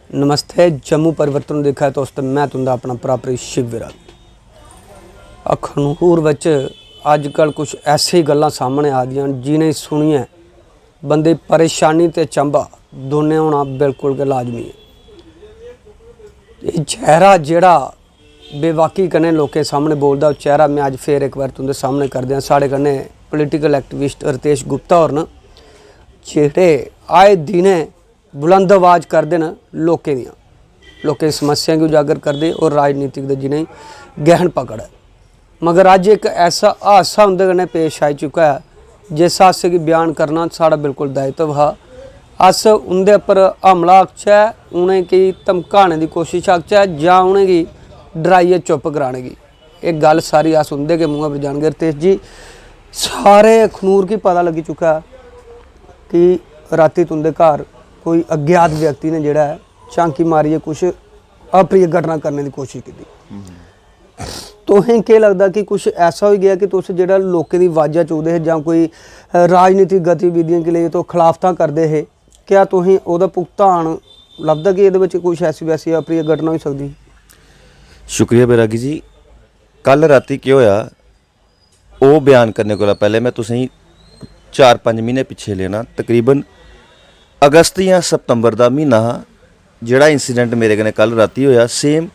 नमस्ते। जम्मू परिवर्तन देखा है दोस्त, मैं तुंदा अपना भरा शिव विराग। अखनूर विच अजकल कुछ ऐसी गल्लां सामने आ गईयां जिन्हें सुनिए बंदे परेशानी ते चंबा दोने होना बिल्कुल गै लाजमी है। ये चेहरा जिहड़ा बेवाकी कन्नै लोकें सामने बोलदा, चेहरा मैं अज फिर एक बार तुंदे सामने कर दियां। साढ़े कन्नै पोलीटिकल एक्टिविस्ट रितेश गुप्ता होर न, जेह्ड़े आए दिने बुलंद आवाज़ करते हैं लोकें दियां, लोकें समस्या गी उजागर करते और राजनीतिक दे जिन्हें गहन पकड़ है। मगर अज एक ऐसा हादसा उंदे कन्नै पेश आई चुका है जिस हादसे की बयान करना साड़ा बिल्कुल दायित्व हा। अस उंदे पर हमला आखचै, उनेंगी धमकाने की कोशिश आखचै जां उनेंगी डराइए चुप कराने की, एक गल सारी अस उंदे के मूँह पर जानगे। रितेश जी, सारे अखनूर की पता लगी चुका है कि राती तुंदे घर कोई अज्ञात व्यक्ति ने जिहड़ा है झांकी मारिए कुछ अप्रिय घटना करने की कोशिश की। तुसें केह् लगदा कि कुछ ऐसा हो गया कि तुस जिहड़ा लोकें दी आवाज़ां चुकदे हे जां कोई राजनीतिक गतिविधियां के लिए तो खिलाफतां करदे हे, क्या तुसें ओहदा भुगतान लगदा कि इहदे विच कुछ ऐसी वैसी अप्रिय घटना हो सकदी? शुक्रिया बैरागी जी। कल राती केह् होया ओह् बयान करने कोला पैह्ले मैं तुसें 4-5 महीने पिछे लेना, तकरीबन अगस्त या सितंबर का महीना हा जिहड़ा इंसीडेंट मेरे कन्नै कल राती होया। सेम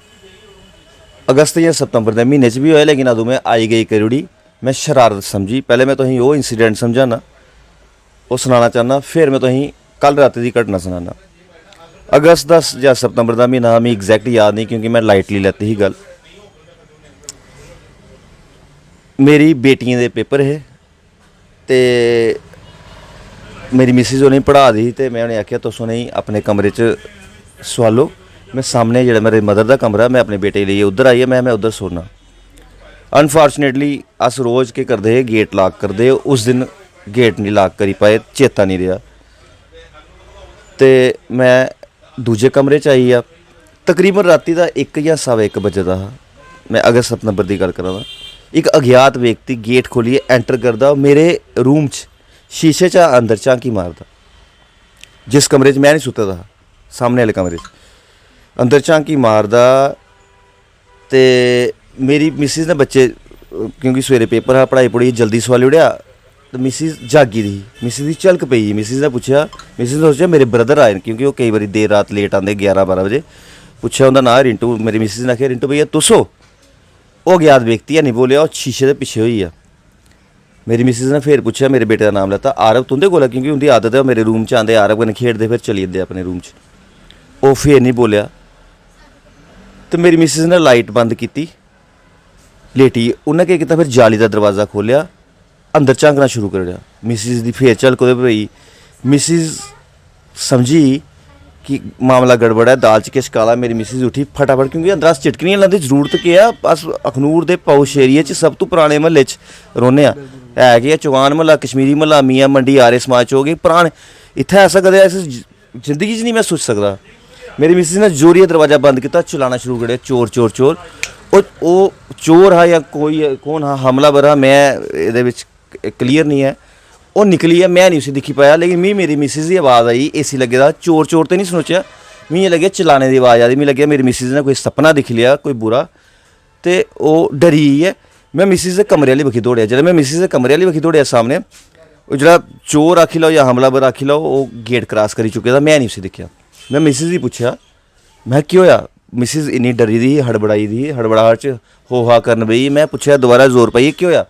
अगस्त या सितंबर के महीने च भी होया, लेकिन अदूं मैं आई गई करी ओड़ी, मैं शरारत समझी। पहले मैं तुसें वो इंसीडेंट समझाना, वो सुनाना चाहना, फिर मैं तुसें कल राती की घटना सुनाना। अगस्त का या सितंबर का महीना मिगी एग्जैक्ट याद नहीं क्योंकि मैं लाइटली लैती ही गल। मेरी बेटियां दे पेपर हे ते मेरी मिसिज उन्हें पढ़ा दी तो मैं उन्हें आख्या तुस उन्हें अपने कमरे च सोआलो, मैं सामने जो मेरे मदर का कमरा मैं अपने बेटे लिए उधर आइए, मैं उधर सोना। अनफॉर्चुनेटली अस रोज़ के करते हैं गेट लॉक करते, उस दिन गेट नहीं लॉक करी पाए, चेता नहीं रहा। तो मैं दूजे कमरे च आई गया, तकरीबन राती का 1 या 1:15 बजे का हा। मैं अगस्त सितंबर की गल करा। एक अज्ञात व्यक्ति गेट खोलिए एंटर करता, मेरे रूम च शीशे च अंदर झांकी मारदा। जिस कमरे च मैं नहीं सुत्ते दा, सामने वाले कमरे च अंदर झांकी मारदा। ते मेरी मिसिज ने बच्चे क्योंकि सवेरे पेपर हा, पढ़ाई पढ़ी जल्दी सोआली ओड़ेआ, तो मिसिज जागी दी, मिसिज की झलक पई। मिसिज ने पूछा, मिसिज ने सोचा मेरे ब्रदर आए क्योंकि वो कई बार देर रात लेट आते 11-12 बजे। पूछा उनका नाम रिंटू, मेरी मिसिज ने आख्या रिंटू भैया तुस हो? वो अज्ञात व्यक्ति है नहीं बोलिया, वो शीशे के पिछे होई आ। मेरी मिसिज ने फिर पूछा, मेरे बेटे का नाम लैता, आरव तुंदे कोल, क्योंकि उनकी आदत है मेरे रूम च आते आरव कन्नै खेडदे फिर चली जंदे अपने रूम च। वो फिर नहीं बोलिया, तो मेरी मिसिज ने लाइट बंद की, लेटी। उन्हें क्या किया, फिर जाली का दरवाज़ा खोलिया, अंदर झांकना शुरू कर दिया। मिसिज की फिर झलक ओहदे पर पई। मिसिज समझी कि मामला गड़बड़ है, दाल च किश काला। मेरी मिसिज उठी फटाफट, क्योंकि अंदर अस चिटकनियां लाने की जरूरत केह् है, अस अखनूर के पौश एरिए च सब तो पुराने म्हल्ले च रौह्ने आं। है कि चौहान म्हल्ला, कश्मीरी म्हल्ला, मियाँ मंडी, आर्य समाज चौक, पुराने इत्थै ऐसा कदें ऐसी जिंदगी च नहीं मैं सोच सकदा। मेरी मिसिज ने जोरिया दरवाज़ा बंद किया, चलाना शुरू करेआ, चोर चोर चोर। वो चोर हा या कोई कौन हा, हमलावर हा, मैं ये क्लीयर नहीं है। वो निकली है, मैं नहीं उसे दिक्खी पाया, लेकिन मी मेरी मिसिज की आवाज़ आई, एसी लगे दा, चोर चोर तो नहीं सोचा, मिगी लग्गेआ चलाने की आवाज़ आ रही। मिगी लग्गेआ मेरी मिसिज ने कोई सपना दिक्खी लिया कोई बुरा, तो वो डरी है। मैं मिसिज के कमरे आह्ली बक्खी दौड़िया। जब मैं मिसिज के कमरे आह्ली बक्खी दौड़िया, सामने वो जो चोर आखी लो या हमलावर आखी लो, वो गेट क्रॉस करी चुके दा, मैं नहीं उसे दिक्खिया। मैं मिसिज गी पुच्छा, मैं केह् होया? मिसिज इन्नी डरी दी ही, हड़बड़ाई दी ही, हड़बड़ाहट च हो हा करन बई। मैं पुच्छेआ दोबारा जोर पाइयै केह् होया?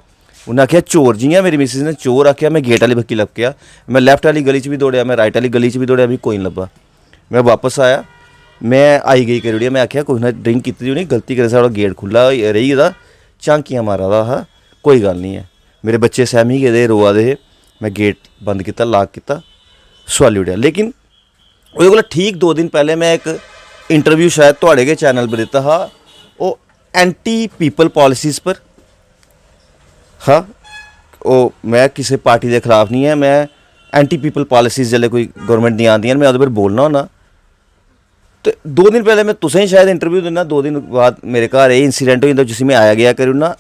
उन्हें आख्या चोर। जियां मेरी मिसिज ने चोर आख्या, मैं गेट आह्ली बक्खी लपकेआ। मैं लैफ्ट आह्ली गली च भी दौड़िया, मैं राइट आह्ली गली च भी दौड़िया, मिगी कोई नहीं लब्भा। मैं वापस आया, मैं आई गई करी ओड़ी। मैं आख्या कुछ ने ड्रिंक कीती होनी, गलती करी साढ़ा गेट खुल्ला रेही गेदा, झांकियां मारा दा हा, कोई गल नहीं है। मेरे बच्चे सहमी गेदे, रोआ दे हे। मैं गेट बंद किया, लॉक किया, सोआली ओड़ेआ। लेकिन ओह्दे कोला ठीक 2 दिन पहले मैं एक इंटरव्यू शायद थोड़े गै चैनल पर दिता हा, वो एंटी पीपल पॉलिसीज़ पर। हाँ, वो मैं किसी पार्टी के खिलाफ नहीं है, मैं एंटी पीपल पॉलिसीज़ जिसले कोई गौरमेंट दी आंदियां मैं उहदे पर बोलना होना। तो 2 दिन पहले मैं तुसें शायद इंटरव्यू दिना, 2 दिन बाद मेरे घर ये इंसीडेंट हो जाता जिसी मैं आया गया करी ओड़ना।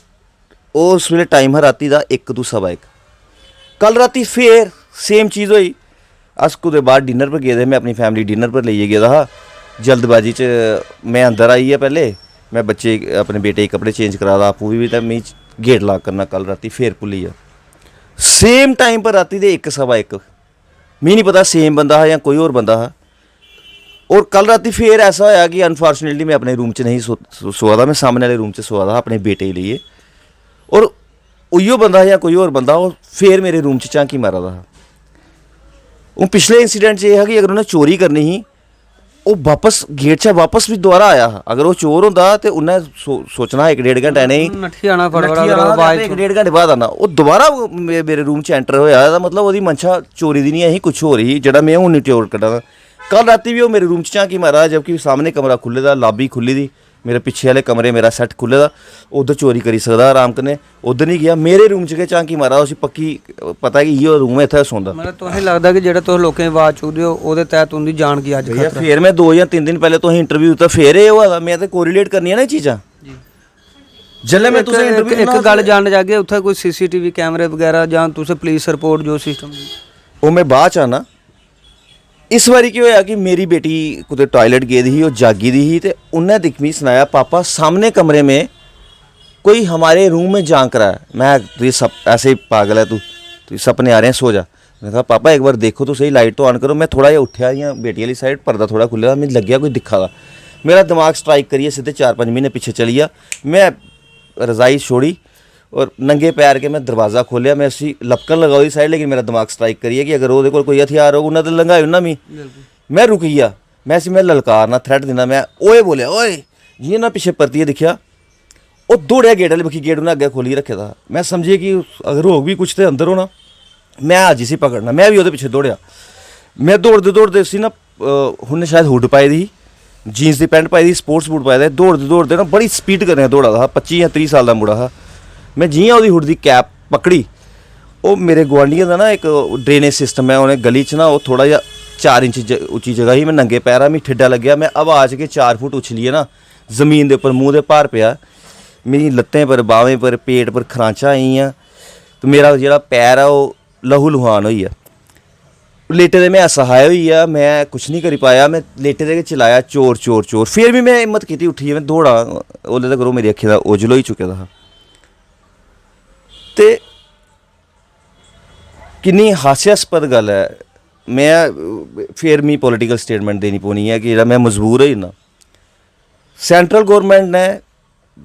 उस वेले टाइम हा राती का 1 तो 1:15। कल राती फिर सेम चीज़ हुई। अस कुदै बाहर डिनर पर गेदे, मैं अपनी फैमिली डिनर पर लेइयै गेदा हा। जल्दबाजी च मैं अंदर आई है पहले, मैं बच्चे अपने बेटे के कपड़े चेंज करा दा आपूं भी, तो मैं गेट लॉक करना कल राती फिर भुल्ली आ। सेम टाइम पर राती दे 1:15 मिगी नहीं पता सेम बंदा हा या कोई होर बंदा हा। और कल राती फिर ऐसा होया कि अनफॉर्चुनेटली मैं अपने रूम च नहीं सोआ दा, मैं सामने वाले रूम च सोआ दा अपने बेटे लिए, और उइयो बंदा या कोई होर बंदा वो फिर मेरे रूम च झांकी मारा दा हा। वो पिछले इंसीडेंट च एह् हा कि अगर उन्हें चोरी करनी ही वो वापस गेट चा वापस भी दोबारा आया हा। अगर वो चोर होंदा ते उन्हें सोचना 1-1.5 घंटे नहीं नट्ठी आना एक डेढ़ घंटे बाद आना, वो दोबारा मेरे रूम च एंटर होया। एह्दा मतलब ओह्दी मंशा चोरी दी नहीं ही, कुछ होर ही जेह्ड़ा मैं हून चोर कड्ढा दा। कल राती भी वो मेरे रूम च झांकी मारा, जबकि सामने कमरा खुल्ले दा, लॉबी खुल्ली दी, मेरे पिच्छे आह्ले कमरे मेरा सैट खुल्ले दा, उद्धर चोरी करी सकदा आराम कन्नै। उद्धर नहीं गया, मेरे रूम च गै झांकी मारा। उसी पक्की पता कि इयो रूम है, इत्थै सौंदा। मतलब तुसें लगदा कि जेह्ड़ा तुस लोकें दी आवाज़ चुकदे हो ओह्दे तैह्त उं'दी जान गी अज्ज खतरा। फिर मैं 2 या 3 दिन पैह्ले तुसें इंटरव्यू दित्ता, फिर एह् होआ दा। मैं ते कोरिलेट करनी है ना चीज़ां। जेल्लै मैं तुसें इंटरव्यू इक गल्ल जानना चाहगे उत्थै कोई CCTV कैमरे वगैरह जां तुसें पुलिस रिपोर्ट जो सिस्टम ओह् मैं बाद च आना। इस बारी केह् होया कि मेरी बेटी कुतै टॉयलेट गेदी ही, ओह् जागी दी ही, ते उन्नै दिक्ख मिगी सनाया पापा सामने कमरे में कोई हमारे रूम में झांक रहा है। मैं तुझे सब ऐसे ही पागल है, तू सपने आ रहे हैं, सो जा। मैं कहा पापा एक बार देखो तो सही, लाइट तो ऑन करो। मैं थोड़ा जिहा उठ्या इ'यां बेटी आह्ली साइड, पर्दा थोड़ा खुल्ले दा, मिगी लग्गेआ कोई दिक्खा दा। मेरा दिमाग स्ट्राइक करियै सिद्धे 4-5 म्हीने पिच्छे चली गेआ। मैं रजाई छोड़ी और नंगे पैर के मैं दरवाज़ा खोलिया। मैं उसी लपकन लगा ओह्दी साइड, लेकिन मेरा दिमाग स्ट्राइक करिए कि अगर ओह्दे कोल कोई हथियार होग उन्हें तो लंघाई ओड़ना मी। मैं रुकी गेआ, मैं इसी मैं ललकारना, थ्रेट दिना, मैं ओए बोलेआ ओए। जि'यां ना पिच्छे परतियै दिक्खेआ, ओह् दौड़ेआ गेट आह्ली बक्खी, गेट उन्नै अग्गें खोलियै रक्खे दा हा। मैं समझिया कि अगर होग भी कुछ ते अंदर होना, मैं अज्ज इसी पकड़ना। मैं भी ओह्दे पिच्छे दौड़ेआ। मैं दौड़दे दौड़दे उसी ना उन्नै शायद हुड पाई दी ही, जीन्स दी पैंट पाई दी, स्पोर्ट्स बूट पाए दे, दौड़दे दौड़दे ना बड़ी स्पीड कन्नै दौड़ा दा हा। 25 या 30 साल दा मुड़ा हा। मैं जि'यां ओह्दी हुड दी कैप पकड़ी, ओह् मेरे गुआंढियें दा ना इक ड्रेनेज सिस्टम है, उ'नें गली च ना ओह् थोड़ा जिहा 4 इंच उच्ची जगह ही। मैं नंगे पैरा मिगी ठेडा लग्गेआ, मैं हवा च गै 4 फुट उछलिए ना जमीन दे उप्पर मूंह दे भार पेआ। मेरी लत्तें पर, बाह्वें पर, पेट पर खरांचां आइयां, ते मेरा जेह्ड़ा पैर है ओह् लहू लुहान होई गेआ। लेटे दे मैं असहाय होई गेआ, मैं कुछ नहीं करी पाया। मैं लेटे दे गै चिल्लाया चोर चोर चोर। फिर भी मैं हिम्मत कीती, उट्ठियै मैं दौड़ा। ओल्ले तक्कर ओह् मेरी अक्खीं दा ओझल होई चुके दा हा। ते किन्नी हास्यास्पद गल्ल है। मैं फिर मी पॉलिटिकल स्टेटमेंट देनी पौनी है कि जेह्ड़ा मैं मजबूर होई जन्ना। सेंट्रल गौरमेंट ने,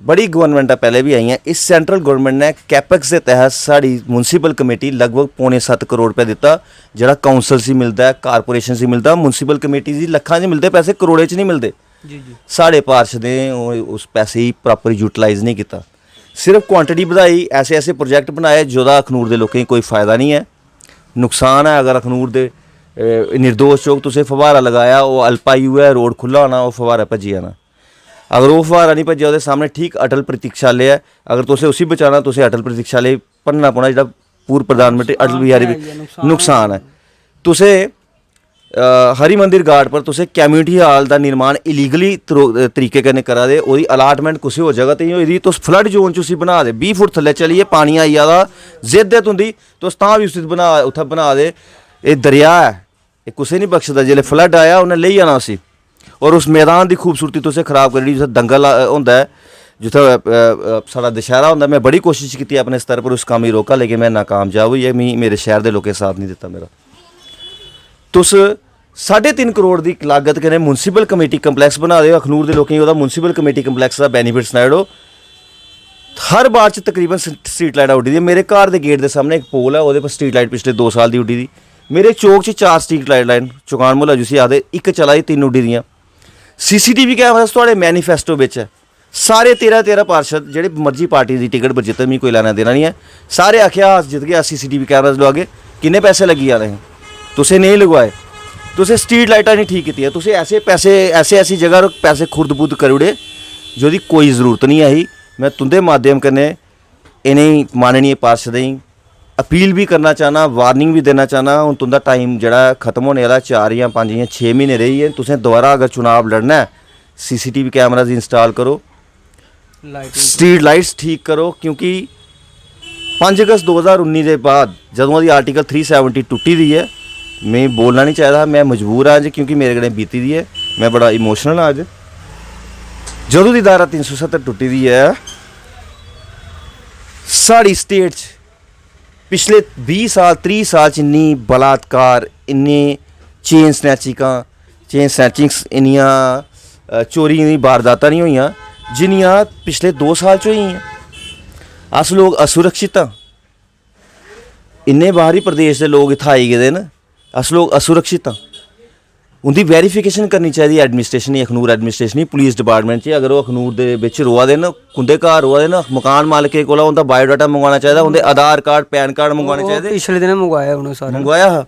बड़ी गवर्नमेंटां पहले भी आइयां, इस सेंट्रल गौरमेंट ने कैपेक्स के तहत साड़ी म्यूनसिपल कमेटी लगभग 6.25 करोड़ रुपया दिता, जेह्ड़ा काउंसल से मिलता है, कारपोरेशन से मिलता, म्यूनसिपल कमेटी दी लक्खां च मिलते पैसे, करोड़ें च नहीं मिलते। साढ़े पार्षदें उस पैसे ही प्रॉपर यूटिलाइज नहीं किया। सिर्फ क्वांटिटी बढ़ाई, ऐसे ऐसे प्रोजेक्ट बनाए जोदा अखनूर के लोगों कोई फायदा नहीं है, नुकसान है। अगर अखनूर के निर्दोष चौक तुसें फवारा लगाया, वो अल्पायु है, रोड खुला होना, वो फवारा भज्जी जाना। अगर वो फवारा नहीं भज्जा, वो सामने ठीक अटल प्रतीक्षालय है, अगर तुसें उसी बचाना तुसें अटल प्रतीक्षालय भरना पौना, जो पूर्व प्रधानमंत्री अटल बिहारी नुकसान है। तुसें हरि मंदिर घाट पर तुसें कम्यूनिटी हाल का निर्माण इलीगली तरीके कन्नै करा दे, ओह्दी अलाटमेंट कुसै होर जगह ते ही होई दी, तुस फ्लड जोन च उसी बना दे। 20 फुट थल्ले चलिए पानी आई जा दा, जिद्द है तुंदी, तुस तां बी उसी उत्थै बना दे। एह् दरिया है, एह् कुसै नहीं बख्शदा। जिसलै फ्लड आया उन्नै लेई जाना उसी, और उस मैदान की खूबसूरती तुसें खराब करी, जित्थै दंगल होंदा है, जित्थै साढ़ा दशहरा होंदा। मैं बड़ी कोशिश की अपने स्तर पर उस कम्म गी रोका, लेकिन मैं नाकामयाब होई। मिगी मेरे शहर के लोकें साथ नहीं दिता मेरा। तुस 3.5 करोड़ की लागत कन्नै म्यूनसिपल कमेटी कंपलैक्स बना दे, अखनूर के लोकें ओह्दा म्यूनसिपल कमेटी कंपलैक्स का बेनीफिट सनाई ओड़ो। हर बार च तकरीबन स्ट्रीट लाइटां उड्डी दी। मेरे घर के गेट के सामने एक पोल है, वो पर स्ट्रीट लाइट पिछले 2 साल की उड्डी दी। मेरे चौक च 4 स्ट्रीट लाइट लाइन, चौकान मुहल्ला जिसी आखदे, एक चला दी, 3 उड्डी दियां। CCTV कैमरा थोड़े मैनीफेस्टो बिच है। सारे 13 पार्षद जेह्ड़े मर्जी पार्टी की टिकट पर जित्ते, मिगी कोई लैना देना नहीं है। सारे आखेआ अस जित गए, CCTV कैमरा लुआगे। किन्ने पैसे लगी जाने हैं, तुसें नहीं लगवाए। तुसें स्ट्रीट लाइटां नहीं ठीक कीतियां, तुसें ऐसे पैसे ऐसी जगह पैसे खुर्द बुर्द करी ओड़े जोदी कोई जरूरत नहीं आई। मैं तुंदे माध्यम कन्नै इ'नें माननीय पार्षदें गी अपील भी करना चाहना, वार्निंग भी देना चाहना। हूँ तुंदा टाइम जड़ा खत्म होने वाला, 4 या 5 या 6 महीने रही है। तुसें दोबारा अगर चुनाव लड़ना है, CCTV कैमराज इंस्टॉल करो, स्ट्रीट लाइट्स ठीक करो, क्योंकि 5 अगस्त 2019 के बाद जदों दी आर्टिकल 370 टुटी दी है, मैं बोलना नहीं चाहिए, मैं मजबूर हाँ जी, क्योंकि मेरे कन्नै बीती दी है। मैं बड़ा इमोशनल हाँ अज जदों की धारा 370 टुटी दी है साड़ी स्टेट च पिछले 20 साल 30 साल च इन्नी बलात्कार इन्नी चेन स्नैचिंग्स इन्नियां चोरी दी वारदातां नहीं होइयां जिन्नियां पिछले 2 साल च होइयां। अस लोग असुरक्षित हाँ, इन्ने बाहरी प्रदेश के लोग इत्थै आई गेदे न, अस लोग असुरक्षित हाँ। उंदी वेरीफिकेशन करनी चाहिए एडमिनिस्ट्रेशन ही, अखनूर एडमिनिस्ट्रेशन ही, पुलिस डिपार्टमेंट च। अगर वो अखनूर दे बिच रोआ दे न, उंदे घर रोआ दे न, मकान मालके कोला उंदा बायोडाटा मंगवाना चाहिए, उंदे आधार कार्ड पैन कार्ड मंगवाने चाहिए। पिछले दिन मंगवाया उन्होंने सारा मंगवाया हा,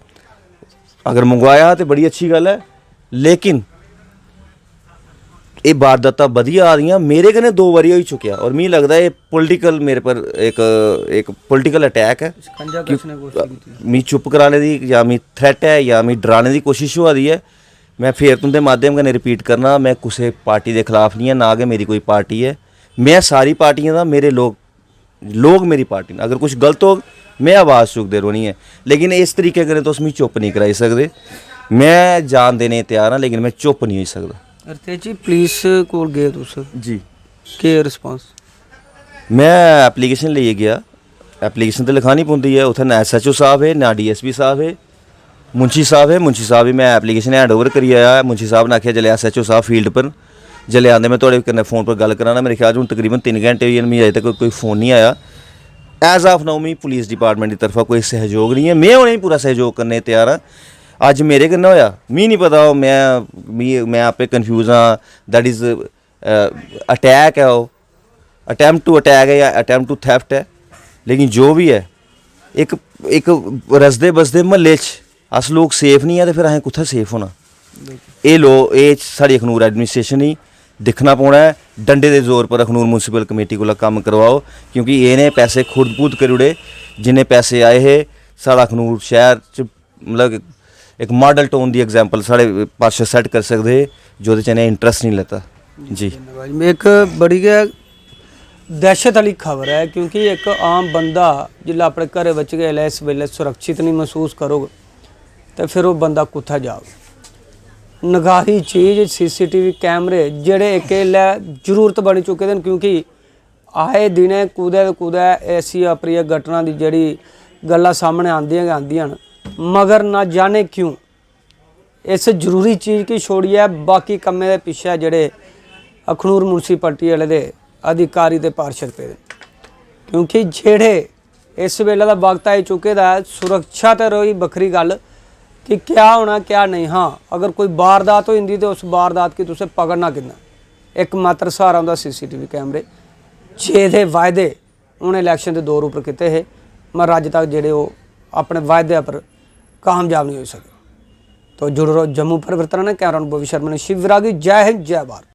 अगर मंगवाया तो बड़ी अच्छी गल है। लेकिन ये वारदातां बधिया आ रही, मेरे कन्नै 2 बारी हो चुकिया और मिगी लगदा है पॉलिटिकल मेरे पर एक पॉलिटिकल अटैक है। मी चुप कराने दी या मी थ्रेट है या मी डराने दी कोशिश होआ दी है। मैं फिर तुंदे माध्यम कन्नै रिपीट करना, मैं कुसै पार्टी के खिलाफ नहीं है, ना कि मेरी कोई पार्टी है। मैं सारी पार्टियां दा, मेरे लोग मेरी पार्टी अगर कुछ गलत हो मैं आवाज़ चुकदे रौह्नी है। लेकिन इस तरीके कन्नै तुस मिगी चुप नहीं कराई सकदे। मैं जान देने तैयार हाँ लेकिन मैं चुप नहीं होई सकदा। अरतेज जी पुलिस कोल गए तुस जी केह् रिस्पांस? मैं एप्लीकेशन लेइयै गया, एप्लीकेशन तो लिखानी पौंदी है, उत्थै ना SHO साहब है ना DSP साहब है, मुंशी साहब है। मुंशी साहब ही मैं एप्लीकेशन हैंड ओवर करी आया। मुंशी साहब ने आखेआ जिसलै SHO साहब फील्ड पर जिसलै आंदे मैं थुआढ़े कन्नै फोन पर गल कराना। मेरे ख्याल हूँ तकरीबन 3 घंटे होई मिगी अजें तक कोई फ़ोन नहीं आया। एज ऑफ नाउ मिगी पुलिस डिपार्टमेंट की तरफा कोई सहयोग नहीं है, मैं उ'नेंगी पूरा सहयोग करने तैयार हाँ। अज मेरे कन्नै होया मिगी नहीं पता, मैं आपे कन्फ्यूज हाँ। दैट इज़ अटैक है, वो अटैम्प्ट टू अटैक है या अटैम्प्ट टू थैफ्ट है। लेकिन जो भी है एक रसदे बसदे म्हल्ले च अस लोग सेफ नहीं है तो फिर असें कुत्थै सेफ होना? एह् साढ़ी अखनूर एडमिनिस्ट्रेशन ही दिक्खना पौना है। डंडे दे जोर पर अखनूर म्यूनसिपल कमेटी कोला कम्म करवाओ, क्योंकि इन्हें पैसे खुद खुद करी ओड़े। जिन्ने पैसे आए हे साढ़ा अखनूर शहर च मतलब एक मॉडल टाउन दी एग्जाम्पल साढ़े पास सैट कर सकदे हे, जोह्दे च इन्हें इंटरस्ट नहीं लैता। जी एक बड़ी गै दहशत वाली खबर है, क्योंकि एक आम बंदा जिल्लै अपने घरै बिच गै इस वेले सुरक्षित नहीं महसूस करोग तो फिर वो बंदा कुत्थै जाग? नगाही चीज़ CCTV कैमरे जेह्ड़े इक जरूरत बनी चुके दे न, क्योंकि आए दिनें कुदै कुदै ऐसी अप्रिय घटना दी जेह्ड़ी गल्लां सामने आंदियां गै आंदियां न, मगर ना जाने क्यों इस जरूरी चीज़ की छोड़ियै बाकी कम्में दे पिच्छे जेह्ड़े अखनूर म्यूनसिपैलिटी वाले दे अधिकारी ते पार्षद पेदे। क्योंकि जेह्ड़े इस वेले दा वक्त आई चुके दा है, सुरक्षा ते रही बक्खरी गल कि क्या होना क्या नहीं। हाँ, अगर कोई वारदात हो जाती तो उस वारदात की तुसें पकड़ना किन्ना? एक मात्र सहारा होंदा CCTV कैमरे, जेह्दे वायदे उ'नें इलैक्शन के दौर उपर कीते हे, मगर अज तक जेह्ड़े वो अपने वायदे पर कामयाब नहीं हो सके। तो जुड़ो रहो जम्मू परिवर्तन ने। कैमरामैन बोवी शर्मा ने शिव विरागी। जय हिंद जय भारत।